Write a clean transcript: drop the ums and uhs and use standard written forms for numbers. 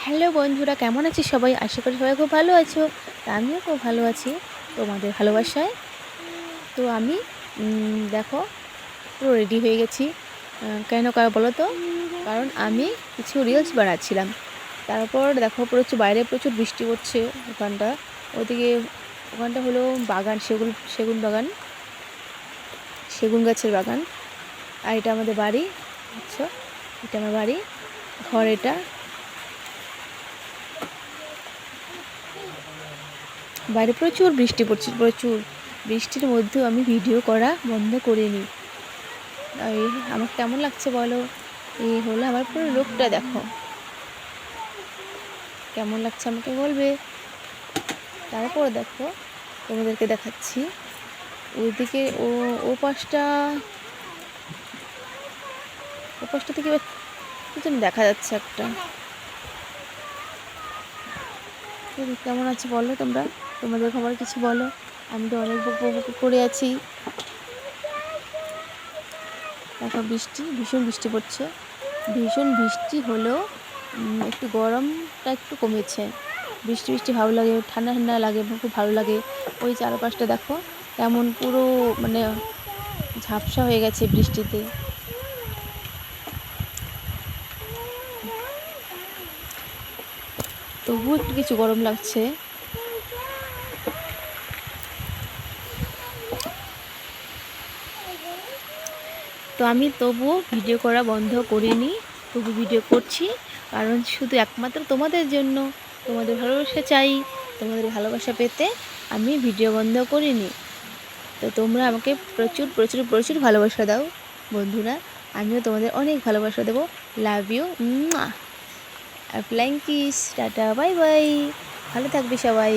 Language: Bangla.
হ্যালো বন্ধুরা, কেমন আছিস সবাই? আশা করি সবাই খুব ভালো আছো। তা আমিও খুব ভালো আছি তোমাদের ভালোবাসায়। তো আমি দেখো পুরো রেডি হয়ে গেছি। কেন বলো তো? কারণ আমি কিছু রিলস বানাচ্ছিলাম। তারপর দেখো বাইরে প্রচুর বৃষ্টি পড়ছে। ওখানটা হলো বাগান, সেগুন বাগান, সেগুন গাছের বাগান। আর এটা আমাদের বাড়ি। আচ্ছা, এটা আমার বাড়ি, ঘর এটা। বাইরে প্রচুর বৃষ্টি পড়ছে, প্রচুর বৃষ্টির মধ্যেও আমি ভিডিও করা বন্ধ করিনি। এই আমার কেমন লাগছে বলো? এই হলো আমার পুরো লুকটা, দেখো কেমন লাগছে আমাকে বলবে। তারপর দেখো তোমাদেরকে দেখাচ্ছি ওইদিকে, ও পাশটা থেকে কিছু দেখা যাচ্ছে একটা। কেমন আছে বলো তোমরা? তোমাদের খবর কিছু বলো। আমি তো অনেক বকবক করে আছি। দেখো ভীষণ বৃষ্টি পড়ছে। ভীষণ বৃষ্টি হলেও একটু গরমটা একটু কমেছে। বৃষ্টি ভালো লাগে, ঠান্ডা ঠান্ডা লাগে, খুব ভালো লাগে। ওই চারপাশটা দেখো কেমন পুরো মানে ঝাপসা হয়ে গেছে বৃষ্টিতে। তবুও একটু কিছু গরম লাগছে। তো আমি তবুও ভিডিও করা বন্ধ করিনি, তবু ভিডিও করছি। কারণ শুধু একমাত্র তোমাদের জন্য, তোমাদের ভালোবাসা চাই। তোমাদের ভালোবাসা পেতে আমি ভিডিও বন্ধ করিনি। তো তোমরা আমাকে প্রচুর প্রচুর প্রচুর ভালোবাসা দাও বন্ধুরা। আমিও তোমাদের অনেক ভালোবাসা দেবো। Love you. আর flying kiss, tata, bye bye. ভালো থাকবে সবাই।